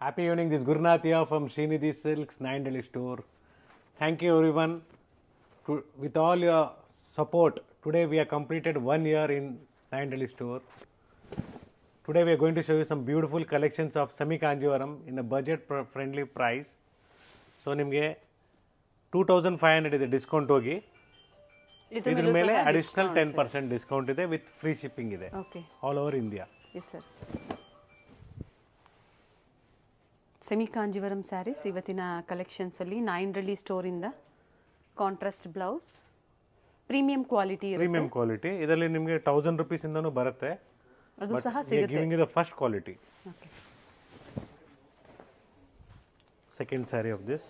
Happy evening, this is Gurnath here from Srinidhi Silks, 9 Delhi store. Thank you everyone. With all your support, today we have completed 1 year in 9 Delhi store. Today we are going to show you some beautiful collections of semi Kanjivaram in a budget friendly price. So ನಿಮಗೆ 2500 ಇದೆ discount ಹೋಗಿ ಇದ್ರ ಮೇಲೆ additional 10% discount ಇದೆ with free shipping ಇದೆ all over India. Yes sir. Semi Kanjivaram saris ಇವತ್ತಿನ collections ಅಲ್ಲಿ 9 Delhi store ಇಂದ ಕಾಂಟ್ರಾಸ್ಟ್ ಬ್ಲೌಸ್ ಪ್ರೀಮಿಯಂ ಕ್ವಾಲಿಟಿ ಇದರಲ್ಲಿ ನಿಮಗೆ 1000 ರೂಪೀಸ್ ಇಂದನೂ ಬರುತ್ತೆ. ಅದು ಸಹ ಸಿಗುತ್ತೆ. Giving the first quality. Okay. Second sari of this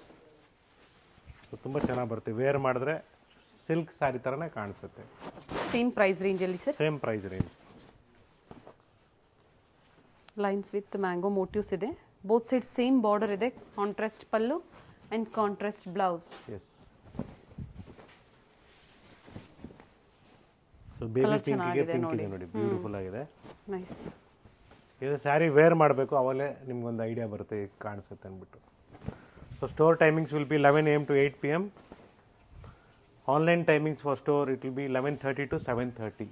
ತುಂಬ ಚೆನ್ನಾಗಿ ಬರುತ್ತೆ. ವೇರ್ ಮಾಡಿದ್ರೆ ಸಿಲ್ಕ್ ಸ್ಯಾರಿ ಥರನೇ ಕಾಣಿಸುತ್ತೆ. ಸೇಮ್ ಪ್ರೈಸ್ ರೇಂಜ್ ಅಲ್ಲಿ sir. Same price range. Lines with mango motives ಇದೆ. ಬೋತ್ ಸೈಡ್ ಸೇಮ್ ಬಾರ್ಡರ್ ಇದೆ. Contrast pallu and contrast blouse. Yes. So baby pink ಇದೆ ನೋಡಿ, ಬ್ಯೂಟಿಫುಲ್ ಆಗಿದೆ. ನೈಸ್. ಇದು ಸ್ಯಾರಿ ವೇರ್ ಮಾಡಬೇಕು ಅವಾಗಲೇ ನಿಮ್ಗೊಂದು ಐಡಿಯಾ ಬರುತ್ತೆ ಈಗ ಕಾಣಿಸುತ್ತೆ ಅಂದ್ಬಿಟ್ಟು. So store timings will be 11 AM to 8 PM. Online timings for store it will be 11:30 to 7:30.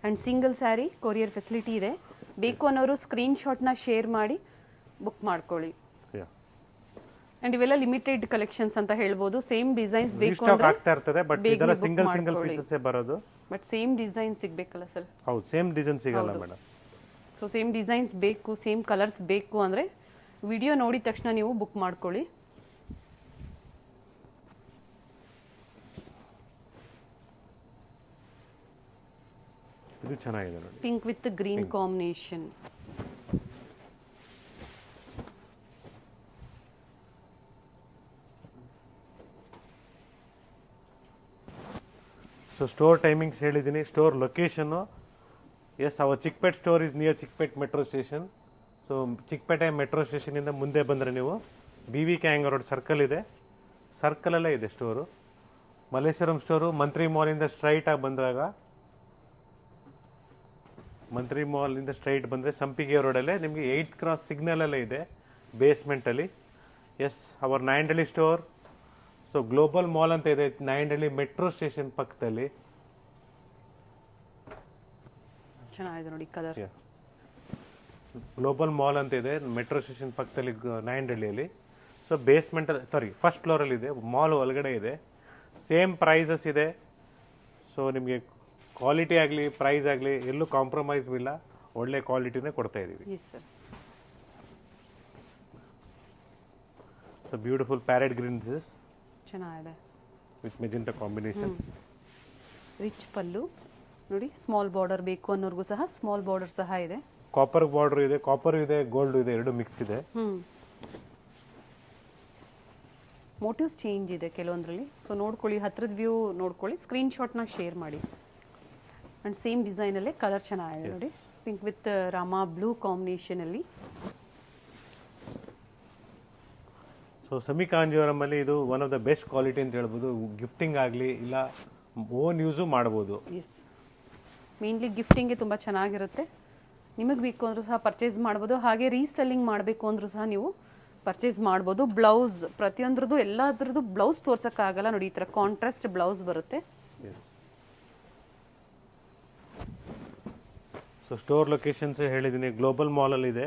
And single saree courier facility ಇದೆ. ಬೇಕು ಅನ್ನೋರು ಸ್ಕ್ರೀನ್ ಶಾಟ್ ನ ಶೇರ್ ಮಾಡಿ ಬುಕ್ ಮಾಡ್ಕೊಳ್ಳಿ. ಅಂಡ್ ಇವೆಲ್ಲ ಲಿಮಿಟೆಡ್ ಕಲೆಕ್ಷನ್ಸ್ ಅಂತ ಹೇಳ್ಬೋದು. ಸೇಮ್ ಡಿಸೈನ್ಸ್ ಬೇಕು ಅಂದ್ರೆ ಆಗ್ತಾ ಇರ್ತದೆ, ಬಟ್ ಇದೆಲ್ಲ ಸಿಂಗಲ್ ಪೀಸಸ್ ಬರೋದು. ಬಟ್ ಸೇಮ್ ಡಿಸೈನ್ ಸಿಗಬೇಕಲ್ಲ ಸರ್. ಹೌದು, ಸೇಮ್ ಡಿಸೈನ್ ಸಿಗಲ್ಲ ಮೇಡಮ್. ಸೊ ಸೇಮ್ ಡಿಸೈನ್ಸ್ ಬೇಕು, ಸೇಮ್ ಕಲರ್ಸ್ ಬೇಕು ಅಂದ್ರೆ ವಿಡಿಯೋ ನೋಡಿದ ತಕ್ಷಣ ನೀವು ಬುಕ್ ಮಾಡ್ಕೊಳ್ಳಿ. ಇದು ಚೆನ್ನಾಗಿದೆ ನೋಡಿ. Pink with green combination. So store timings ಹೇಳಿದ್ದೀನಿ. Store location, yes, our Chickpet store is near Chickpet metro station. So Chickpete metro ಸ್ಟೇಷನಿಂದ ಮುಂದೆ ಬಂದರೆ ನೀವು BV ಕ್ಯಾಂಗ್ ರೋಡ್ ಸರ್ಕಲ್ ಇದೆ, ಸರ್ಕಲಲ್ಲೇ ಇದೆ ಸ್ಟೋರು. ಮಲ್ಲೇಶ್ವರಂ ಸ್ಟೋರು ಮಂತ್ರಿ ಮಾಲಿಂದ ಸ್ಟ್ರೈಟಾಗಿ ಬಂದಾಗ, ಮಂತ್ರಿ ಮಾಲಿಂದ ಸ್ಟ್ರೈಟ್ ಬಂದರೆ ಸಂಪಿಗೆ ರೋಡಲ್ಲೇ ನಿಮಗೆ 8th ಕ್ರಾಸ್ ಸಿಗ್ನಲಲ್ಲೇ ಇದೆ, ಬೇಸ್ಮೆಂಟಲ್ಲಿ. Yes, our 9 Delhi store. So global mall ಅಂತ ಇದೆ 9 ಡೆಲ್ಲಿ ಮೆಟ್ರೋ ಸ್ಟೇಷನ್ ಪಕ್ಕದಲ್ಲಿ. ಚೆನ್ನಾಗಿದೆ ನೋಡಿ ಕಲರ್. ಗ್ಲೋಬಲ್ ಮಾಲ್ ಅಂತ ಇದೆ ಮೆಟ್ರೋ ಸ್ಟೇಷನ್ ಪಕ್ಕದಲ್ಲಿ 9 ಡೆಲ್ಲಿಯಲ್ಲಿ. ಸೊ ಬೇಸ್ಮೆಂಟ್, ಫಸ್ಟ್ ಫ್ಲೋರಲ್ಲಿ ಇದೆ, ಮಾಲ್ ಒಳಗಡೆ ಇದೆ. ಸೇಮ್ ಪ್ರೈಸಸ್ ಇದೆ. ಸೊ ನಿಮಗೆ ಕ್ವಾಲಿಟಿ ಆಗಲಿ ಪ್ರೈಸ್ ಆಗಲಿ ಎಲ್ಲೂ ಕಾಂಪ್ರಮೈಸ್ ಇಲ್ಲ, ಒಳ್ಳೆ ಕ್ವಾಲಿಟಿನೇ ಕೊಡ್ತಾ ಇದ್ದೀವಿ. So beautiful parrot green this ಚೆನ್ನಾಗಿದೆ ವಿತ್ ಮೆಜೆಂಟಾ ಕಾಂಬಿನೇಷನ್. ರಿಚ್ ಪಲ್ಲು ನೋಡಿ. ಸ್ಮಾಲ್ ಬಾರ್ಡರ್ ಬೇಕು ಅನ್ನೋರ್ಗೂ ಸಹ ಸ್ಮಾಲ್ ಬಾರ್ಡರ್ ಸಹ ಇದೆ. ಕಾಪರ್ ಬಾರ್ಡರ್ ಇದೆ, ಕಾಪರ್ ಇದೆ, ಗೋಲ್ಡ್ ಇದೆ, ಎರಡು ಮಿಕ್ಸ್ ಇದೆ. ಮೋಟಿವ್ಸ್ ಚೇಂಜ್ ಇದೆ ಕೆಲವೊಂದ್ರಲ್ಲಿ. ಸೊ ನೋಡ್ಕೊಳ್ಳಿ, ಹತ್ರದ ವ್ಯೂ ನೋಡ್ಕೊಳ್ಳಿ, ಸ್ಕ್ರೀನ್ ಶಾಟ್ ನ ಶೇರ್ ಮಾಡಿ. ಅಂಡ್ ಸೇಮ್ ಡಿಸೈನ್ ಅಲ್ಲೇ ಕಲರ್ ಚೆನ್ನಾಗಿದೆ ನೋಡಿ. Pink with Rama blue combination ಅಲ್ಲಿ. ಸೊ ಸೆಮಿ ಕಾಂಜಿವರಂ ಅಲ್ಲಿ ಇದು one of the best quality ಅಂತ ಹೇಳ್ಬೋದು. ಗಿಫ್ಟಿಂಗ್ ಆಗಲಿ ಇಲ್ಲ ಓನ್ ಯೂಸು ಮಾಡ್ಬೋದು. ಎಸ್, ಮೇನ್ಲಿ ಗಿಫ್ಟಿಂಗ್ಗೆ ತುಂಬ ಚೆನ್ನಾಗಿರುತ್ತೆ. ನಿಮಗೆ ಬೇಕು ಅಂದ್ರೂ ಸಹ ಪರ್ಚೇಸ್ ಮಾಡ್ಬೋದು. ಹಾಗೆ ರೀಸೆಲ್ಲಿಂಗ್ ಮಾಡಬೇಕು ಅಂದ್ರೂ ಸಹ ನೀವು ಪರ್ಚೇಸ್ ಮಾಡ್ಬೋದು. ಬ್ಲೌಸ್ ಪ್ರತಿಯೊಂದ್ರದ್ದು ಎಲ್ಲದ್ರದ್ದು ಬ್ಲೌಸ್ ತೋರ್ಸೋಕ್ಕಾಗಲ್ಲ ನೋಡಿ, ಈ ಥರ ಕಾಂಟ್ರಾಸ್ಟ್ ಬ್ಲೌಸ್ ಬರುತ್ತೆ. ಸೊ ಸ್ಟೋರ್ ಲೊಕೇಶನ್ಸ್ ಹೇಳಿದ್ದೀನಿ, ಗ್ಲೋಬಲ್ ಮಾಲಲ್ಲಿ ಇದೆ,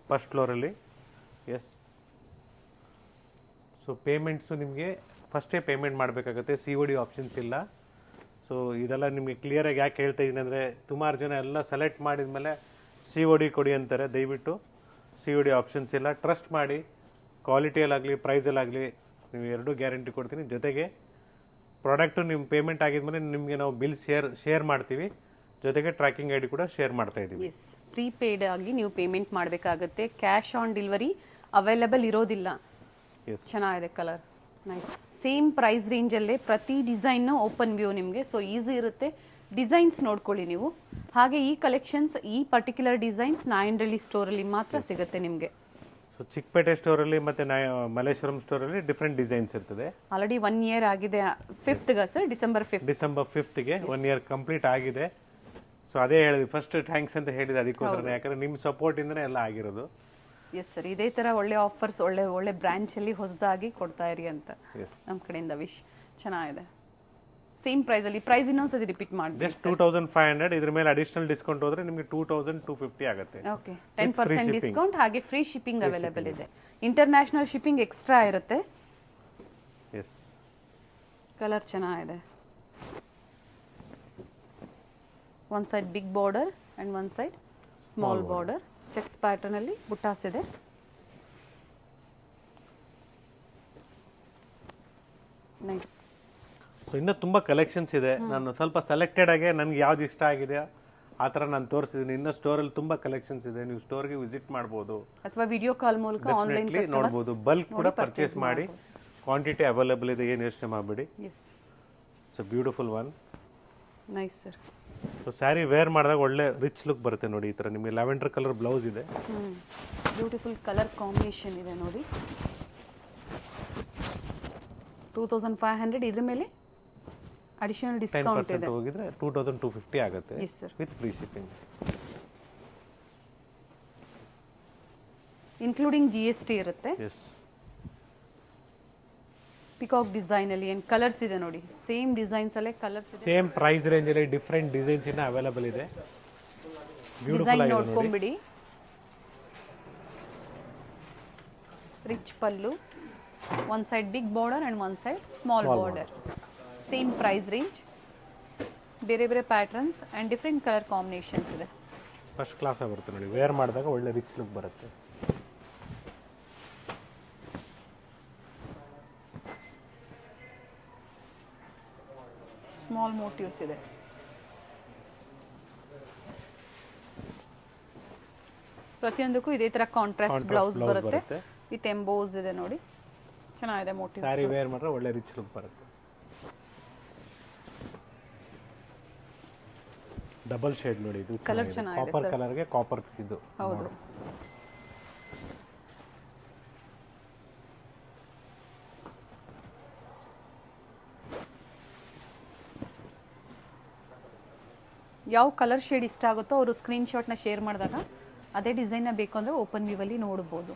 ಫಸ್ಟ್ ಫ್ಲೋರಲ್ಲಿ. ಎಸ್. ಸೊ ಪೇಮೆಂಟ್ಸು ನಿಮಗೆ ಫಸ್ಟೇ ಪೇಮೆಂಟ್ ಮಾಡಬೇಕಾಗುತ್ತೆ, COD ಆಪ್ಷನ್ಸ್ ಇಲ್ಲ. ಸೊ ಇದೆಲ್ಲ ನಿಮಗೆ ಕ್ಲಿಯರಾಗಿ ಯಾಕೆ ಹೇಳ್ತಾ ಇದ್ದೀನಿ ಅಂದರೆ, ಸುಮಾರು ಜನ ಎಲ್ಲ ಸೆಲೆಕ್ಟ್ ಮಾಡಿದ ಮೇಲೆ COD ಕೊಡಿ ಅಂತಾರೆ. ದಯವಿಟ್ಟು COD ಆಪ್ಷನ್ಸ್ ಇಲ್ಲ. ಟ್ರಸ್ಟ್ ಮಾಡಿ, ಕ್ವಾಲಿಟಿಯಲ್ಲಾಗಲಿ ಪ್ರೈಸಲ್ಲಾಗಲಿ ನೀವು ಎರಡೂ ಗ್ಯಾರಂಟಿ ಕೊಡ್ತೀನಿ. ಜೊತೆಗೆ ಪ್ರಾಡಕ್ಟು ನಿಮ್ಮ ಪೇಮೆಂಟ್ ಆಗಿದ್ಮೇಲೆ ನಿಮಗೆ ನಾವು ಬಿಲ್ ಶೇರ್ ಮಾಡ್ತೀವಿ. ಜೊತೆಗೆ ಟ್ರ್ಯಾಕಿಂಗ್ ID ಕೂಡ ಶೇರ್ ಮಾಡ್ತಾ ಇದ್ದೀವಿ. ಎಸ್, ಪ್ರೀಪೇಯ್ಡ್ ಆಗಿ ನೀವು ಪೇಮೆಂಟ್ ಮಾಡಬೇಕಾಗುತ್ತೆ. ಕ್ಯಾಶ್ ಆನ್ ಡೆಲಿವರಿ ಅವೈಲೇಬಲ್ ಇರೋದಿಲ್ಲ. ಚೆನ್ನಾಗಿದೆ ಕಲರ್, ನೈಸ್. ಸೇಮ್ ಪ್ರೈಸ್ ರೇಂಜಲ್ಲೇ ಪ್ರತಿ ಡಿಸೈನ್ ಓಪನ್ ವ್ಯೂ ನಿಮಗೆ. ಸೊ ಈಸಿ ಇರುತ್ತೆ. ಡಿಸೈನ್ಸ್ ನೋಡ್ಕೊಳ್ಳಿ ನೀವು. ಹಾಗೆ ಈ ಕಲೆಕ್ಷನ್ಸ್, ಈ ಪರ್ಟಿಕ್ಯುಲರ್ ಡಿಸೈನ್ಸ್ 9 ಡೆಲ್ಲಿ ಸ್ಟೋರಲ್ಲಿ ಮಾತ್ರ ಸಿಗುತ್ತೆ ನಿಮಗೆ. ಸೊ ಚಿಕ್ಕಪೇಟೆ ಸ್ಟೋರಲ್ಲಿ ಮತ್ತು ಮಲ್ಲೇಶ್ವರಂ ಸ್ಟೋರಲ್ಲಿ ಡಿಫ್ರೆಂಟ್ ಡಿಸೈನ್ಸ್ ಇರ್ತದೆ. ಆಲ್ರೆಡಿ 1 year ಆಗಿದೆ. 5th sir, December 5th 1 year complete ಆಗಿದೆ. ಸೊ ಅದೇ ಹೇಳಿದ್ವಿ, ಫಸ್ಟ್ ಥ್ಯಾಂಕ್ಸ್ ಅಂತ ಹೇಳಿದೆ ಅದಕ್ಕೋಸ್ಕರ. ಯಾಕಂದರೆ ನಿಮ್ಮ ಸಪೋರ್ಟಿಂದನೇ ಎಲ್ಲ ಆಗಿರೋದು. ಎಸ್ ಸರ್, ಇದೇ ತರ ಒಳ್ಳೆ ಆಫರ್ಸ್ ಒಳ್ಳೆ ಒಳ್ಳೆ ಬ್ರಾಂಚ್ ಅಲ್ಲಿ ಹೊಸದಾಗಿ ಕೊಡ್ತಾ ಇರಿ ಅಂತ ಎಸ್ ನಮ್ಮ ಕಡೆಯಿಂದ ವಿಶ್. ಚೆನ್ನಾಗಿದೆ. ಸೇಮ್ ಪ್ರೈಸ್ ಅಲ್ಲಿ, ಪ್ರೈಸ್ ಇನ್ನೊಂದ್ಸತಿ ರಿಪೀಟ್ ಮಾಡಿ. ಜಸ್ಟ್ 2500. ಇದ್ರ ಮೇಲೆ ಅಡಿಷನಲ್ ಡಿಸ್ಕೌಂಟ್ ಹೋದ್ರೆ ನಿಮಗೆ 2250 ಆಗುತ್ತೆ. ಓಕೆ, 10% ಡಿಸ್ಕೌಂಟ್, ಹಾಗೆ ಫ್ರೀ ಶಿಪ್ಪಿಂಗ್ ಅವೈಲೇಬಲ್ ಇದೆ. ಇಂಟರ್ನ್ಯಾಷನಲ್ ಶಿಪ್ಪಿಂಗ್ ಎಕ್ಸ್ಟ್ರಾ ಇರುತ್ತೆ. ಎಸ್, ಕಲರ್ ಚೆನ್ನಾಗಿದೆ. One side big border and one side small border, checks pattern ಅಲ್ಲಿ ಬುಟ್ಟಾಸ್ ಇದೆ. ನೈಸ್. ಸೊ ಇನ್ನೂ ತುಂಬ ಕಲೆಕ್ಷನ್ಸ್ ಇದೆ. ನಾನು ಸ್ವಲ್ಪ ಸೆಲೆಕ್ಟೆಡ್ ಆಗಿ ನನಗೆ ಯಾವ್ದು ಇಷ್ಟ ಆಗಿದೆ ಆ ಥರ ನಾನು ತೋರಿಸಿದ್ದೀನಿ. ಇನ್ನೂ ಸ್ಟೋರಲ್ಲಿ ತುಂಬ ಕಲೆಕ್ಷನ್ಸ್ ಇದೆ, ನೀವು ಸ್ಟೋರ್ಗೆ ವಿಸಿಟ್ ಮಾಡ್ಬೋದು ಅಥವಾ ವಿಡಿಯೋ ಕಾಲ್ ಮೂಲಕ ಆನ್ಲೈನ್ ನೋಡ್ಬೋದು. ಬಲ್ಕ್ ಕೂಡ ಪರ್ಚೇಸ್ ಮಾಡಿ, ಕ್ವಾಂಟಿಟಿ ಅವೈಲೇಬಲ್ ಇದೆ, ಏನು ಯೋಚನೆ ಮಾಡಬೇಡಿ. Yes, so beautiful one. Nice sir. So sari wear ಮಾಡಿದಾಗ ಒಳ್ಳೆ ರಿಚ್ ಲುಕ್ ಬರುತ್ತೆ ನೋಡಿ. ಈ ಥರ ನಿಮಗೆ ಲ್ಯಾವೆಂಡರ್ ಕಲರ್ ಬ್ಲೌಸ್ ಇದೆ. ಬ್ಯೂಟಿಫುಲ್ ಕಲರ್ ಕಾಂಬಿನೇಷನ್ ಇದೆ ನೋಡಿ. 2500. ಇದ್ರ ಮೇಲೆ ಅಡಿಷನಲ್ ಡಿಸ್ಕೌಂಟ್ ಇದೆ. ಹೋಗಿದ್ರೆ 2250 ಆಗುತ್ತೆ yes sir, with free shipping, including GST ಇರುತ್ತೆ. ಎಸ್. ಪಿಕಾಕ್ ಡಿಸೈನ್ ಅಲ್ಲಿ ಏನು ಕಲರ್ಸ್ ಇದೆ ನೋಡಿ, ಸೇಮ್ ಡಿಸೈನ್ಸ್ ಅಲ್ಲೇ ಕಲರ್ಸ್ ಇದೆ. ಸೇಮ್ ಪ್ರೈಸ್ ರೇಂಜ್ ಅಲ್ಲಿ ಡಿಫರೆಂಟ್ ಡಿಸೈನ್ಸ್ ಇನ್ನ ಅವೈಲೇಬಲ್ ಇದೆ. ಬ್ಯೂಟಿಫುಲ್ ಡಿಸೈನ್ ಆಗಿದೆ ನೋಡಿ. ನೋಡ್ಕೊಂಬಿಡಿ. Rich pallu, one side big border and one side small border. Same price range, ಬೇರೆ ಬೇರೆ patterns and different colour combinations ಇದೆ. ಫಸ್ಟ್ ಕ್ಲಾಸ್ ಬರುತ್ತೆ ನೋಡಿ, ವೇರ್ ಮಾಡಿದಾಗ ಒಳ್ಳೆ ರಿಚ್ ಲುಕ್ ಬರುತ್ತೆ. ಸ್ಮಾಲ್ ಮೋಟಿವ್ಸ್ ಇದೆ. ಪ್ರತಿಯೊಂದಕ್ಕೂ ಇದೇ ತರ ಕಾಂಟ್ರಾಸ್ಟ್ ಬ್ಲೌಸ್ ಬರುತ್ತೆ ವಿತ್ ಎಂಬೋಸ್ ಇದೆ ನೋಡಿ. ಚೆನ್ನಾಗಿದೆ ಮೋಟಿವ್ಸ್. ಸ್ಯಾರಿ ವೇರ್ ಮಾಡಿದ್ರೆ ಒಳ್ಳೆ ರಿಚ್ ಲುಕ್ ಬರುತ್ತೆ. ಡಬಲ್ ಶೇಡ್ ನೋಡಿ, ಇದು ಕಲರ್ ಚೆನ್ನಾಗಿದೆ. ಕಾಪರ್ ಕಲರ್ಗೆ ಕಾಪರ್ ಇದು. ಹೌದು. ಯಾವ ಕಲರ್ ಶೇಡ್ ಇಷ್ಟ ಆಗುತ್ತೋ ಅವರು ಸ್ಕ್ರೀನ್ ಶಾಟ್ನ ಶೇರ್ ಮಾಡಿದಾಗ ಅದೇ ಡಿಸೈನ್ನ ಬೇಕು ಅಂದರೆ ಓಪನ್ ವ್ಯೂವಲ್ಲಿ ನೋಡ್ಬೋದು.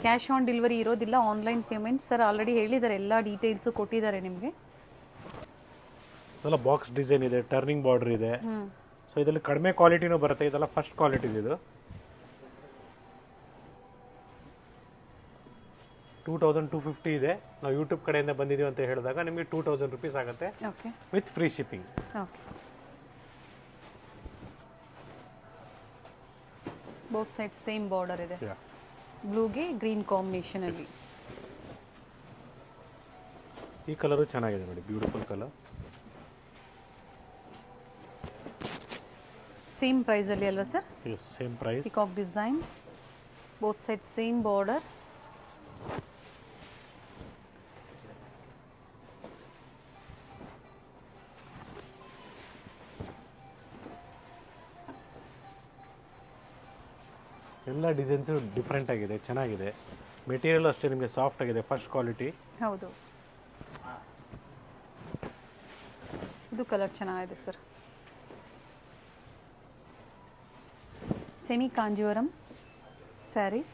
ಕ್ಯಾಶ್ ಆನ್ ಡೆಲಿವರಿ ಇರೋದಿಲ್ಲ, ಆನ್ಲೈನ್ ಪೇಮೆಂಟ್. ಸರ್ ಆಲ್ರೆಡಿ ಹೇಳಿದ್ದಾರೆ, ಎಲ್ಲ ಡೀಟೇಲ್ಸು ಕೊಟ್ಟಿದ್ದಾರೆ ನಿಮಗೆ. ಇದೆಲ್ಲ ಬಾಕ್ಸ್ ಡಿಸೈನ್ ಇದೆ, ಟರ್ನಿಂಗ್ ಬಾರ್ಡರ್ ಇದೆ. ಸೊ ಇದರಲ್ಲಿ ಕಡಿಮೆ ಕ್ವಾಲಿಟಿನೂ ಬರುತ್ತೆ. ಇದೆಲ್ಲ ಫಸ್ಟ್ ಕ್ವಾಲಿಟಿ ಇದು. 2250 ಇದೆ. ನಾವು ಯೂಟ್ಯೂಬ್ ಕಡೆಯಿಂದ ಬಂದಿದ್ದೀವಿ ಅಂತ ಹೇಳಿದಾಗ ನಿಮಗೆ 2000 ರುಪೀಸ್ ಆಗುತ್ತೆ with free shipping. Both side same border ಇದೆ, ಬ್ಲೂಗೆ ಗ್ರೀನ್ ಕಾಂಬಿನೇಷನ್ ಅಲ್ಲಿ. ಈ ಕಲರು ಚೆನ್ನಾಗಿದೆ ನೋಡಿ, ಬ್ಯೂಟಿಫುಲ್ ಕಲರ್. ಸೇಮ್ ಪ್ರೈಸ್ ಅಲ್ಲಿ ಅಲ್ವಾ sir? Yes, same price. Peacock design, both side same border. ಎಲ್ಲ ಡಿಸೈನ್ಸು ಡಿಫ್ರೆಂಟ್ ಆಗಿದೆ, ಚೆನ್ನಾಗಿದೆ. ಮೆಟೀರಿಯಲ್ ಅಷ್ಟೇ ನಿಮಗೆ ಸಾಫ್ಟ್ ಆಗಿದೆ, ಫಸ್ಟ್ ಕ್ವಾಲಿಟಿ. ಹೌದು. ಇದು ಕಲರ್ ಚೆನ್ನಾಗಿದೆ sir. Semi Kanjeevaram sarees.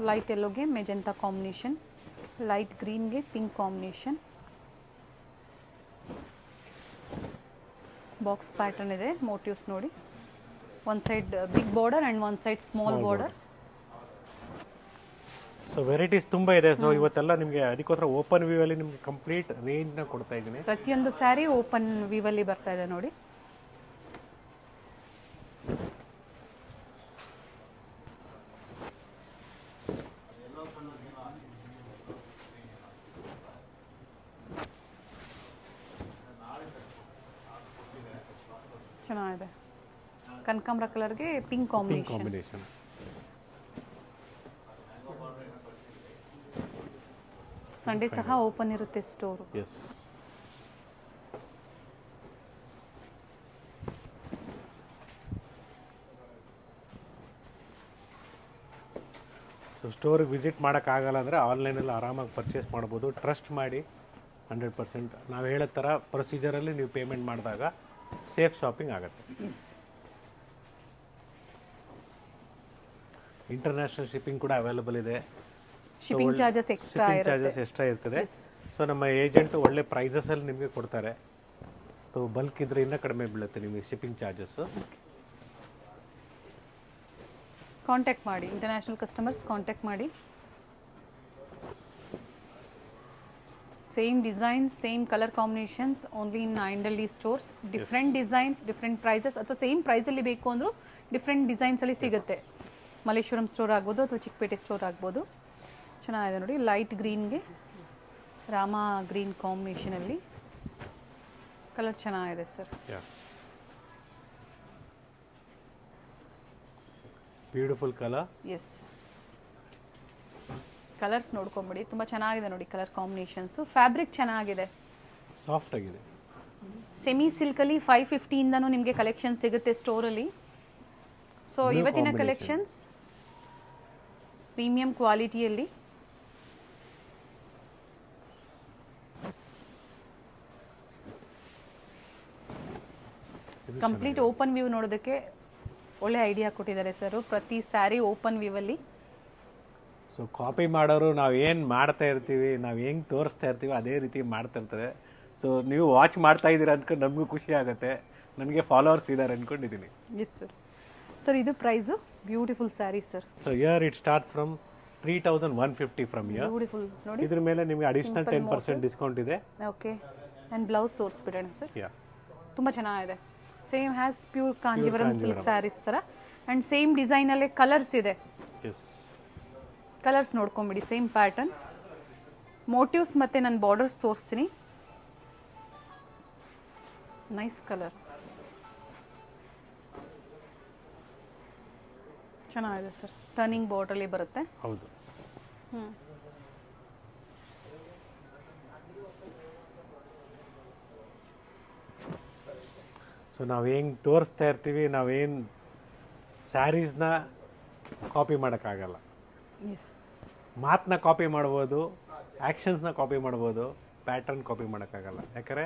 Light ಯೆಲ್ಲೋಗೆ ಮೆಜೆಂಟಾ ಕಾಂಬಿನೇಷನ್, ಲೈಟ್ ಗ್ರೀನ್ಗೆ ಪಿಂಕ್ ಕಾಂಬಿನೇಷನ್. ಬಾಕ್ಸ್ ಪ್ಯಾಟರ್ನ್ ಇದೆ, ಮೋಟಿವ್ಸ್ ನೋಡಿ. One side big border and one side small border. So varieties ತುಂಬ ಇದೆ. ಸೊ ಇವತ್ತೆಲ್ಲ ನಿಮಗೆ ಅದಕ್ಕೋಸ್ಕರ ಓಪನ್ ವ್ಯೂ ಅಲ್ಲಿ ನಿಮಗೆ ಕಂಪ್ಲೀಟ್ ರೇಂಜ್ನ ಕೊಡ್ತಾ ಇದ್ದೀನಿ. ಪ್ರತಿಯೊಂದು ಸ್ಯಾರಿ ಓಪನ್ ವ್ಯೂ ಅಲ್ಲಿ ಬರ್ತಾ ಇದೆ ನೋಡಿ. ಚೆನ್ನಾಗಿದೆ. ಕನಕಾಂಬರ ಕಲರ್ಗೆ ಪಿಂಕ್ ಕಾಂಬಿನೇಷನ್. ಸಂಡೇ ಸಹ ಓಪನ್ ಇರುತ್ತೆ ಸ್ಟೋರು. ಎಸ್. ಸೊ ಸ್ಟೋರಿಗೆ ವಿಸಿಟ್ ಮಾಡೋಕ್ಕಾಗಲ್ಲ ಅಂದರೆ ಆನ್ಲೈನಲ್ಲಿ ಆರಾಮಾಗಿ ಪರ್ಚೇಸ್ ಮಾಡ್ಬೋದು. ಟ್ರಸ್ಟ್ ಮಾಡಿ 100%. ನಾವು ಹೇಳೋ ಥರ ಪ್ರೊಸೀಜರಲ್ಲಿ ನೀವು ಪೇಮೆಂಟ್ ಮಾಡಿದಾಗ ಸೇಫ್ ಶಾಪಿಂಗ್ ಆಗುತ್ತೆ. ಇಂಟರ್ನ್ಯಾಷನಲ್ ಶಿಪ್ಪಿಂಗ್ ಕೂಡ ಅವೈಲಬಲ್ ಇದೆ. ಶಿಪ್ಪಿಂಗ್ ಚಾರ್ಜಸ್ ಎಕ್ಸ್ಟ್ರಾ ಶಿಪ್ಪಿಂಗ್ ಇರುತ್ತೆ. ಚಾರ್ಜಸ್ ಎಕ್ಸ್ಟ್ರಾ ಇರ್ತದೆ. Yes. ಸೊ ನಮ್ಮ ಏಜೆಂಟ್ ಒಳ್ಳೆ ಪ್ರೈಸಸಲ್ಲಿ ನಿಮಗೆ ಕೊಡ್ತಾರೆ. ಸೊ ಬಲ್ಕ್ ಇದ್ರೆ ಇನ್ನೂ ಕಡಿಮೆ ಬೀಳುತ್ತೆ ನಿಮಗೆ ಶಿಪ್ಪಿಂಗ್ ಚಾರ್ಜಸ್ಸು. ಕಾಂಟ್ಯಾಕ್ಟ್ ಮಾಡಿ, ಇಂಟರ್ನ್ಯಾಷನಲ್ ಕಸ್ಟಮರ್ಸ್ ಕಾಂಟ್ಯಾಕ್ಟ್ ಮಾಡಿ. Same designs, same colour combinations, only in ಐಂಡಲ್ಲಿ stores. Different designs, different prices, ಅಥವಾ ಸೇಮ್ ಪ್ರೈಸಲ್ಲಿ ಬೇಕು ಅಂದರೂ ಡಿಫ್ರೆಂಟ್ ಡಿಸೈನ್ಸಲ್ಲಿ ಸಿಗುತ್ತೆ. ಮಲ್ಲೇಶ್ವರಂ ಸ್ಟೋರ್ ಆಗ್ಬೋದು ಅಥವಾ ಚಿಕ್ಕಪೇಟೆ ಸ್ಟೋರ್ ಆಗ್ಬೋದು. ಚೆನ್ನಾಗಿದೆ ನೋಡಿ, ಲೈಟ್ ಗ್ರೀನ್ಗೆ ರಾಮ ಗ್ರೀನ್ ಕಾಂಬಿನೇಷನಲ್ಲಿ ಕಲರ್ ಚೆನ್ನಾಗಿದೆ sir. Beautiful colour. Yes, colours ನೋಡ್ಕೊಂಬಿಡಿ, ತುಂಬ ಚೆನ್ನಾಗಿದೆ ನೋಡಿ ಕಲರ್ ಕಾಂಬಿನೇಷನ್ಸು. ಫ್ಯಾಬ್ರಿಕ್ ಚೆನ್ನಾಗಿದೆ, ಸಾಫ್ಟ್ ಆಗಿದೆ. ಸೆಮಿ ಸಿಲ್ಕಲ್ಲಿ 550ಇಂದನೂ ನಿಮಗೆ ಕಲೆಕ್ಷನ್ ಸಿಗುತ್ತೆ ಸ್ಟೋರಲ್ಲಿ. ಸೊ ಇವತ್ತಿನ ಕಲೆಕ್ಷನ್ಸ್ ಪ್ರೀಮಿಯಂ ಕ್ವಾಲಿಟಿಯಲ್ಲಿ. ಕಂಪ್ಲೀಟ್ ಓಪನ್ ವ್ಯೂ ನೋಡೋದಕ್ಕೆ ಒಳ್ಳೆ ಐಡಿಯಾ ಕೊಟ್ಟಿದ್ದಾರೆ ಸರ್. ಪ್ರತಿ ಸ್ಯಾರಿ ಓಪನ್ ವ್ಯೂವಲ್ಲಿ. ಸೊ ಕಾಪಿ ಮಾಡೋರು ನಾವು ಏನು ಮಾಡ್ತಾ ಇರ್ತೀವಿ, ನಾವು ಹೆಂಗೆ ತೋರಿಸ್ತಾ ಇರ್ತೀವಿ ಅದೇ ರೀತಿ ಮಾಡ್ತಾ ಇರ್ತಾರೆ. ಸೊ ನೀವು ವಾಚ್ ಮಾಡ್ತಾ ಇದ್ದೀರಾ ಅನ್ಕೊಂಡು ನಮಗೂ ಖುಷಿ ಆಗುತ್ತೆ, ನನಗೆ ಫಾಲೋವರ್ಸ್ ಇದ್ದಾರೆ ಅನ್ಕೊಂಡಿದ್ದೀನಿ. Yes sir. ಸರ್ ಇದು price beautiful saree sir. So here it starts from 3150 from here. Beautiful ನೋಡಿ. ಇದ್ರ ಮೇಲೆ ನಿಮಗೆ ಅಡಿಷನಲ್ 10% ಡಿಸ್ಕೌಂಟ್ ಇದೆ. ಓಕೆ, ಆ್ಯಂಡ್ ಬ್ಲೌಸ್ ತೋರಿಸ್ಬಿಡೋಣ ಸರ್. ಯಾ, ತುಂಬ ಚೆನ್ನಾಗಿದೆ. Same has pure Kanjeevaram silk sarees ಥರ. ಆ್ಯಂಡ್ ಸೇಮ್ ಡಿಸೈನಲ್ಲೇ ಕಲರ್ಸ್ ಇದೆ. ಎಸ್, ಕಲರ್ಸ್ ನೋಡ್ಕೊಂಬಿಡಿ, ಸೇಮ್ ಪ್ಯಾಟರ್ನ್. ಮೋಟಿವ್ಸ್ ಮತ್ತು ನಾನು ಬಾರ್ಡರ್ಸ್ ತೋರಿಸ್ತೀನಿ. ನೈಸ್ ಕಲರ್, ಚೆನ್ನಾಗಿದೆ ಸರ್. ಟರ್ನಿಂಗ್ ಬಾರ್ಡ್ರಲ್ಲಿ ಬರುತ್ತೆ. ಹೌದು. ಸೊ ನಾವು ಹೆಂಗೆ ತೋರಿಸ್ತಾ ಇರ್ತೀವಿ, ನಾವೇನು ಸ್ಯಾರೀಸ್ನ ಕಾಪಿ ಮಾಡೋಕ್ಕಾಗಲ್ಲ. ಎಸ್, ಮಾತನ್ನ ಕಾಪಿ ಮಾಡ್ಬೋದು, ಆ್ಯಕ್ಷನ್ಸ್ನ ಕಾಪಿ ಮಾಡ್ಬೋದು, ಪ್ಯಾಟರ್ನ್ ಕಾಪಿ ಮಾಡೋಕ್ಕಾಗಲ್ಲ. ಯಾಕಂದರೆ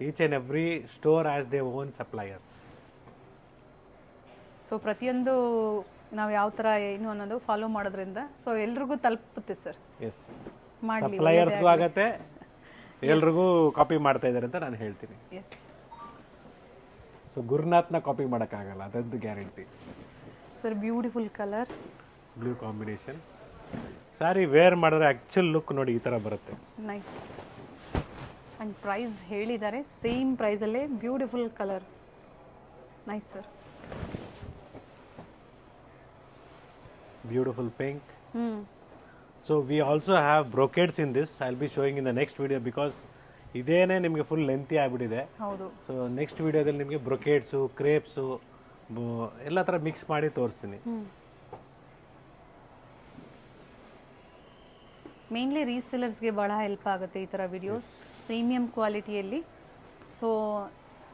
each and every store as they own suppliers. So ಪ್ರತಿಯೊಂದು ನಾವು ಯಾವ ಥರ ಏನು ಅನ್ನೋದು ಫಾಲೋ ಮಾಡೋದ್ರಿಂದ ಸೊ ಎಲ್ರಿಗೂ ತಲುಪುತ್ತೆ ಸರ್. ಎಸ್, ಮಾಡಲಿ, ಸಪ್ಲೈಯರ್ಸ್ಗೂ ಆಗತ್ತೆ, ಎಲ್ರಿಗೂ ಕಾಪಿ ಮಾಡ್ತಾ ಇದ್ದಾರೆ ಅಂತ ನಾನು ಹೇಳ್ತೀನಿ. ಎಸ್. ಸೊ ಗುರುನಾಥ್ನ ಕಾಪಿ ಮಾಡೋಕ್ಕಾಗಲ್ಲ, ಅದಂತೂ guarantee. Sir beautiful colour, blue combination. Saree wear ಮಾಡಿದ್ರೆ ಆ್ಯಕ್ಚುಲ್ ಲುಕ್ ನೋಡಿ ಈ ಥರ ಬರುತ್ತೆ. ನೈಸ್. ಆ್ಯಂಡ್ ಪ್ರೈಸ್ ಹೇಳಿದ್ದಾರೆ, ಸೇಮ್ ಪ್ರೈಸಲ್ಲೇ beautiful colour. Nice sir. Beautiful pink. So we also have brocades in this. I'll be showing in the next video because ಇದೇನೇ ನಿಮಗೆ full lengthy ಆಗಿಬಿಟ್ಟಿದೆ. ಹೌದು. ಸೊ ನೆಕ್ಸ್ಟ್ ವಿಡಿಯೋದಲ್ಲಿ ನಿಮಗೆ ಬ್ರೊಕೇಡ್ಸು, ಕ್ರೇಪ್ಸು ಎಲ್ಲ ಥರ ಮಿಕ್ಸ್ ಮಾಡಿ ತೋರಿಸ್ತೀನಿ. ಮೇನ್ಲಿ ರೀಸೆಲರ್ಸ್ಗೆ ಭಾಳ ಹೆಲ್ಪ್ ಆಗುತ್ತೆ ಈ ಥರ ವಿಡಿಯೋಸ್, ಪ್ರೀಮಿಯಂ ಕ್ವಾಲಿಟಿಯಲ್ಲಿ. ಸೊ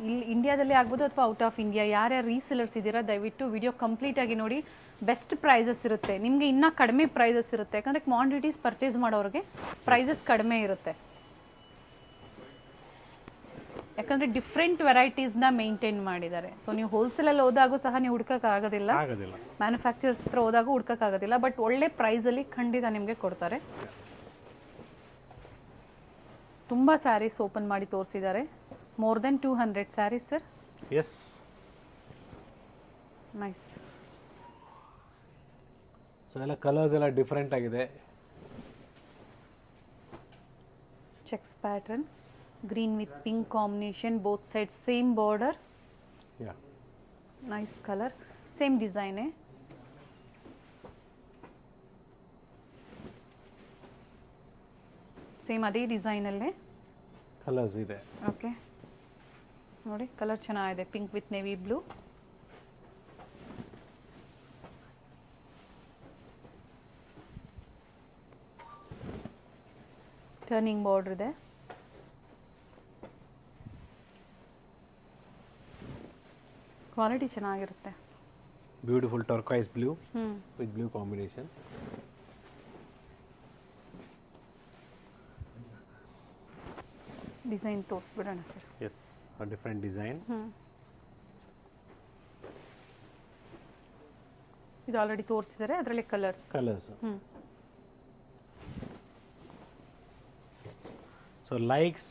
ಇಲ್ಲಿ ಇಂಡಿಯಾದಲ್ಲಿ ಆಗ್ಬೋದು ಅಥವಾ ಔಟ್ ಆಫ್ ಇಂಡಿಯಾ ಯಾರ್ಯಾರು ರೀಸೆಲರ್ಸ್ ಇದ್ದೀರಾ ದಯವಿಟ್ಟು ವಿಡಿಯೋ ಕಂಪ್ಲೀಟಾಗಿ ನೋಡಿ. ಬೆಸ್ಟ್ ಪ್ರೈಸಸ್ ಇರುತ್ತೆ ನಿಮಗೆ, ಇನ್ನೂ ಕಡಿಮೆ ಪ್ರೈಸಸ್ ಇರುತ್ತೆ. ಯಾಕಂದರೆ ಕ್ವಾಂಟಿಟೀಸ್ ಪರ್ಚೇಸ್ ಮಾಡೋರಿಗೆ ಪ್ರೈಸಸ್ ಕಡಿಮೆ ಇರುತ್ತೆ. ಯಾಕಂದರೆ ಡಿಫ್ರೆಂಟ್ ವೆರೈಟೀಸ್ನ ಮೇಂಟೈನ್ ಮಾಡಿದ್ದಾರೆ. ಸೊ ನೀವು ಹೋಲ್ಸೇಲಲ್ಲಿ ಹೋದಾಗೂ ಸಹ ನೀವು ಹುಡ್ಕೋಕ್ಕಾಗೋದಿಲ್ಲ, ಮ್ಯಾನುಫ್ಯಾಕ್ಚರ್ಸ್ ಹತ್ರ ಹೋದಾಗೂ ಹುಡ್ಕೋಕ್ಕಾಗೋದಿಲ್ಲ. ಬಟ್ ಒಳ್ಳೆ ಪ್ರೈಸಲ್ಲಿ ಖಂಡಿತ ನಿಮಗೆ ಕೊಡ್ತಾರೆ. ತುಂಬ ಸ್ಯಾರೀಸ್ ಓಪನ್ ಮಾಡಿ ತೋರಿಸಿದ್ದಾರೆ. More than 200 sarees sir. Yes, nice. So ಎಲ್ಲ ಕಲರ್ಸ್ ಎಲ್ಲ ಡಿಫ್ರೆಂಟ್ ಆಗಿದೆ. Checks pattern, green with pink combination, both side same border. Nice colour, same ಡಿಸೈನೇ. ಸೇಮ್ ಅದೇ ಡಿಸೈನಲ್ಲೇ ಕಲರ್ಸ್ ಇದೆ. ಓಕೆ ನೋಡಿ, ಕಲರ್ ಚೆನ್ನಾಗಿದೆ. Pink with navy blue. Turning border ಇದೆ. ಕ್ವಾಲಿಟಿ ಚೆನ್ನಾಗಿರುತ್ತೆ. Beautiful turquoise blue with blue combination. Design ತೋರಿಸ್ಬಿಡೋಣ sir. Yes, different design. ಇದು ಆಲ್ರೆಡಿ ತೋರಿಸಿದ್ದಾರೆ, ಅದರಲ್ಲಿ ಕಲರ್ಸ್. ಸೊ ಲೈಕ್ಸ್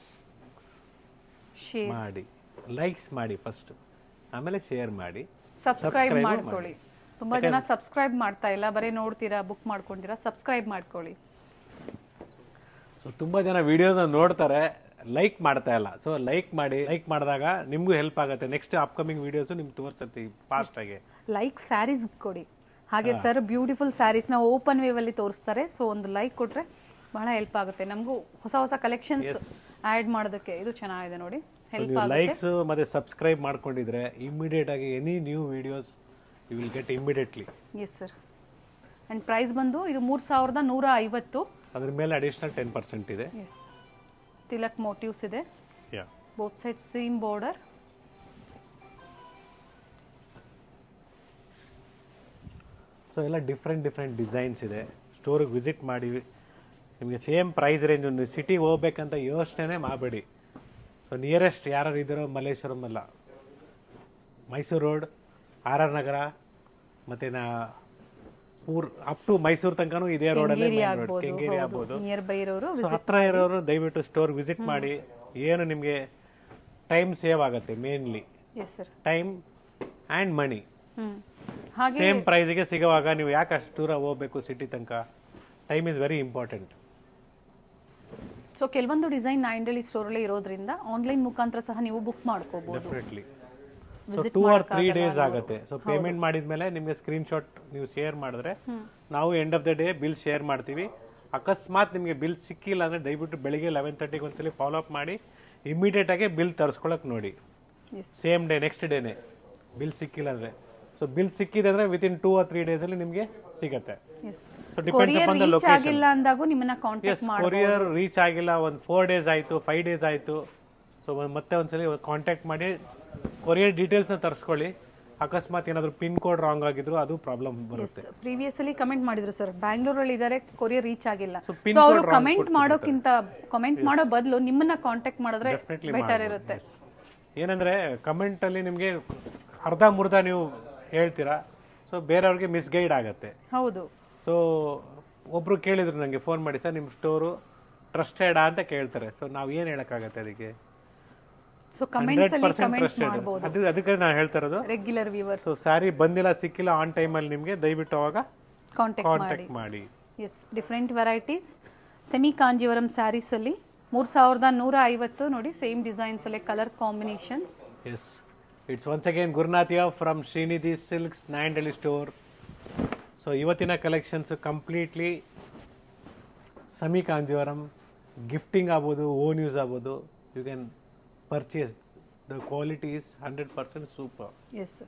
ಶೇರ್ ಮಾಡಿ ಫಸ್ಟ್, ಆಮೇಲೆ ಶೇರ್ ಮಾಡಿ, ಸಬ್ಸ್ಕ್ರೈಬ್ ಮಾಡ್ಕೊಳ್ಳಿ. ತುಂಬಾ ಜನ ಸಬ್ಸ್ಕ್ರೈಬ್ ಮಾಡ್ತಾ ಇಲ್ಲ, ಬರೀ ನೋಡ್ತೀರಾ, ಬುಕ್ ಮಾಡ್ಕೊಂತೀರಾ. ಸಬ್ಸ್ಕ್ರೈಬ್ ಮಾಡ್ಕೊಳ್ಳಿ. ಸೊ ತುಂಬ ಜನ ವಿಡಿಯೋಸ್ ನೋಡ್ತಾರೆ, ಲೈಕ್ ಮಾಡ್ತಾ ಇಲ್ಲ. ಸೊ ಲೈಕ್ ಮಾಡಿ, ಲೈಕ್ ಮಾಡಿದಾಗ ನಿಮಗೂ ಹೆಲ್ಪ್ ಆಗುತ್ತೆ. ನೆಕ್ಸ್ಟ್ ಅಪ್ಕಮಿಂಗ್ ವಿಡಿಯೋಸ್ ನಿಮ್ಗೆ ತೋರಿಸುತ್ತೆ ಫಾಸ್ಟ್ ಆಗಿ. ಲೈಕ್ ಸ್ಯಾರೀಸ್ ಕೊಡಿ. ಹಾಗೆ ಸರ್ ಬ್ಯೂಟಿಫುಲ್ ಸ್ಯಾರೀಸ್ ನ ಓಪನ್ ವೇವ್ ಅಲ್ಲಿ ತೋರಿಸ್ತಾರೆ. ಸೊ ಒಂದು ಲೈಕ್ ಕೊಟ್ರೆ ಬಹಳ ಹೆಲ್ಪ್ ಆಗುತ್ತೆ ನಮಗೂ, ಹೊಸ ಹೊಸ ಕಲೆಕ್ಷನ್ಸ್ ಆಡ್ ಮಾಡೋದಕ್ಕೆ. ಇದು ಚೆನ್ನಾಗಿದೆ ನೋಡಿ, ಹೆಲ್ಪ್ ಆಗುತ್ತೆ. ಲೈಕ್ಸ್ ಮತ್ತೆ ಸಬ್ಸ್ಕ್ರೈಬ್ ಮಾಡ್ಕೊಂಡಿದ್ರೆ ಇಮಿಡಿಯೇಟ್ ಆಗಿ any new videos you will get immediately. Yes sir. And price ಬಂದು ಇದು 3150. ಅದ್ರ ಮೇಲೆ ಅಡಿಷನಲ್ 10% ಇದೆ. ಎಸ್, ತಿಲಕ್ ಮೋಟಿವ್ಸ್ ಇದೆ. Both side same border. So ಎಲ್ಲ ಡಿಫ್ರೆಂಟ್ ಡಿಸೈನ್ಸ್ ಇದೆ. ಸ್ಟೋರಿಗೆ ವಿಸಿಟ್ ಮಾಡಿ, ನಿಮಗೆ ಸೇಮ್ ಪ್ರೈಸ್ ರೇಂಜ್. ನೀವು ಸಿಟಿಗೆ ಹೋಗ್ಬೇಕಂತ ಯೋಚನೆ ಮಾಡಬೇಡಿ. ಸೊ ನಿಯರೆಸ್ಟ್ ಯಾರು ಇದ್ದಾರೋ ಮಲ್ಲೇಶ್ವರಂ ಅಲ್ಲ, ಮೈಸೂರು ರೋಡ್, RR ನಗರ, ಮತ್ತು ಅಪ್ ಟು ಮೈಸೂರು ತನಕನೂ ಇದೇ ರೋಡಲ್ಲಿ, ಕೆಂಗೇರಿ ಆಗ್ಬೋದು. ನಿಯರ್ ಬೈ ಇರೋರು ಹತ್ರ ಇರೋರು ದಯವಿಟ್ಟು ಸ್ಟೋರ್ ವಿಸಿಟ್ ಮಾಡಿ. ಏನು ನಿಮಗೆ ಟೈಮ್ ಸೇವ್ ಆಗುತ್ತೆ. Mainly time and money same ಪ್ರೈಸ್ಗೆ ಸಿಗುವಾಗ ನೀವು ಯಾಕೆ ಅಷ್ಟು ದೂರ ಹೋಗ್ಬೇಕು ಸಿಟಿ ತನಕ? Time is very important. So ಕೆಲವೊಂದು ಡಿಸೈನ್ ನಾಯಿಂಡಳ್ಳಿ ಸ್ಟೋರ್ ಅಲ್ಲಿ ಇರೋದ್ರಿಂದ ಆನ್ಲೈನ್ ಮುಖಾಂತರ ಸಹ ನೀವು ಬುಕ್ ಮಾಡ್ಕೋಬಹುದು. ಡೆಫಿನೆಟ್ಲಿ. ಸೊ 2 or 3 ಡೇಸ್ ಆಗುತ್ತೆ. ಸೊ ಪೇಮೆಂಟ್ ಮಾಡಿದ್ಮೇಲೆ ನಿಮಗೆ ಸ್ಕ್ರೀನ್ ಶಾಟ್ ನೀವು ಶೇರ್ ಮಾಡಿದ್ರೆ ನಾವು end of the day bill share ಮಾಡ್ತೀವಿ. ಅಕಸ್ಮಾತ್ ನಿಮಗೆ ಬಿಲ್ ಸಿಕ್ಕಿಲ್ಲ ಅಂದ್ರೆ ದಯವಿಟ್ಟು ಬೆಳಿಗ್ಗೆ 11:30ಗೆ ಒಂದ್ಸಲಿ ಫಾಲೋ ಅಪ್ ಮಾಡಿ ಇಮಿಡಿಯೇಟ್ ಆಗಿ ಬಿಲ್ ತರಿಸ್ಕೊಳಕ್ ನೋಡಿ. ಸೇಮ್ ಡೇ, ನೆಕ್ಸ್ಟ್ ಡೇನೆ ಬಿಲ್ ಸಿಕ್ಕಿಲ್ಲ ಅಂದ್ರೆ. ಸೊ ಬಿಲ್ ಸಿಕ್ಕಿದೆ ಅಂದ್ರೆ ವಿತ್ ಇನ್ 2 or 3 ಡೇಸ್ ಅಲ್ಲಿ ನಿಮಗೆ ಸಿಗುತ್ತೆ. So depends upon the location. ಆಗಿಲ್ಲ ಅಂದಾಗೂ ನಿಮ್ಮನ್ನ ಕಾಂಟ್ಯಾಕ್ಟ್ ಮಾಡಬಹುದು. ಕೊರಿಯರ್ ರೀಚ್ ಆಗಿಲ್ಲ, ಒಂದು 4 ಡೇಸ್ ಆಯ್ತು, 5 ಡೇಸ್ ಆಯ್ತು, ಸೊ ಮತ್ತೆ ಒಂದ್ಸಲಿ ಕಾಂಟ್ಯಾಕ್ಟ್ ಮಾಡಿ ಕೊರಿಯರ್ ಡೀಟೇಲ್ಸ್ ನ ತರಿಸ್ಕೊಳ್ಳಿ. ಅಕಸ್ಮಾತ್ ಏನಾದ್ರು ಪಿನ್ ಕೋಡ್ ರಾಂಗ್ ಆಗಿದ್ರು ಅದು ಪ್ರಾಬ್ಲಮ್ ಬರುತ್ತೆ. ಪ್ರೀವಿಯಸ್ಲಿ ಕಮೆಂಟ್ ಮಾಡಿದ್ರು ಸರ್, ಬ್ಯಾಂಗ್ಳೂರಲ್ಲಿ ಇದಾರೆ, ಕೊರಿಯರ್ ರೀಚ್ ಆಗಿಲ್ಲ. ಸೊ ಅವರು ಕಮೆಂಟ್ ಮಾಡೋ ಬದಲು ನಿಮ್ಮನ್ನ ಕಾಂಟ್ಯಾಕ್ಟ್ ಮಾಡಿದ್ರೆ ಬೆಟರ್ ಇರುತ್ತೆ. ಏನಂದ್ರೆ ಕಮೆಂಟ್ ಅಲ್ಲಿ ನಿಮ್ಗೆ ಅರ್ಧ ಮುರ್ಧ ನೀವು ಹೇಳ್ತೀರಾ, ಸೊ ಬೇರೆಯವ್ರಿಗೆ ಮಿಸ್ಗೈಡ್ ಆಗತ್ತೆ. ಹೌದು. ಸೊ ಒಬ್ರು ಕೇಳಿದ್ರು ನನಗೆ ಫೋನ್ ಮಾಡಿ, ಸರ್ ನಿಮ್ಮ ಸ್ಟೋರು ಟ್ರಸ್ಟೆಡಾ ಅಂತ ಕೇಳ್ತಾರೆ. ಸೊ ನಾವು ಏನು ಹೇಳಕ್ಕಾಗತ್ತೆ ಅದಕ್ಕೆ? ಸೊ ಕಮೆಂಟ್ಸ್ ಅಲ್ಲಿ ಕಮೆಂಟ್ ಮಾಡಬಹುದು. ಅದಕ್ಕೆ ನಾನು ಹೇಳ್ತಾ ಇರೋದು ರೆಗ್ಯುಲರ್ ವ್ಯೂವರ್ಸ್. ಸೊ ಸ್ಯಾರಿ ಬಂದಿಲ್ಲ, ಸಿಕ್ಕಿಲ್ಲ ಆನ್ ಟೈಮ್ ಅಲ್ಲಿ ನಿಮಗೆ ದಯವಿಟ್ಟು ಅವಾಗ ಕಾಂಟ್ಯಾಕ್ಟ್ ಮಾಡಿ. Yes, different varieties semi Kanjeevaram sarees ಅಲ್ಲಿ 3150 ನೋಡಿ. ಸೇಮ್ ಡಿಸೈನ್ಸ್ ಅಲ್ಲಿ colour combinations. Yes, it's once again ಗುರುನಾಥಿಯಾ from Srinidhi silks, Nayandahalli store. So ಇವತ್ತಿನ collections completely semi Kanjeevaram, gifting ಆಗ್ಬೋದು, ಓನ್ ಯೂಸ್ ಆಗ್ಬೋದು. You can purchase. The quality is 100% super. Yes sir.